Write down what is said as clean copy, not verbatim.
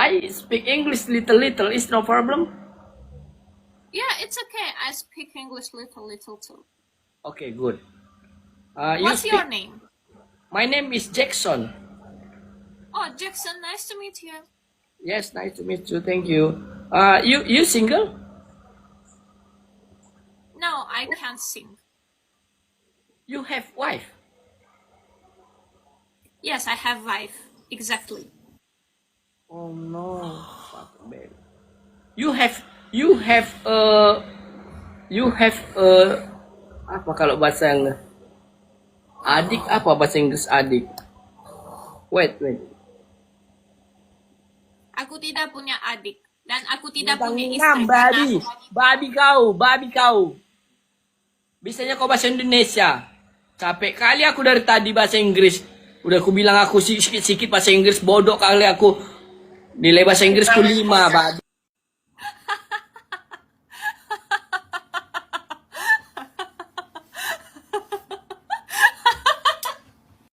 I speak English little. Is no problem. Yeah, it's okay. I speak English little too. Okay, good. What's your name? My name is Jackson. Oh, Jackson. Nice to meet you. Yes, nice to meet you. Thank you. You single? No, I can't sing. You have wife? Yes, I have wife. Exactly. Oh no. Fuck, baby. You have apa kalau bahasa yang adik, apa bahasa Inggris adik? Wait. Aku tidak punya adik dan aku tidak punya Enam, istri. babi kau. Bisanya kau bahasa Indonesia. Capek kali aku dari tadi bahasa Inggris. Udah aku bilang aku sikit-sikit bahasa Inggris, bodoh kali aku. Nilai bahasa Inggrisku 5, babi.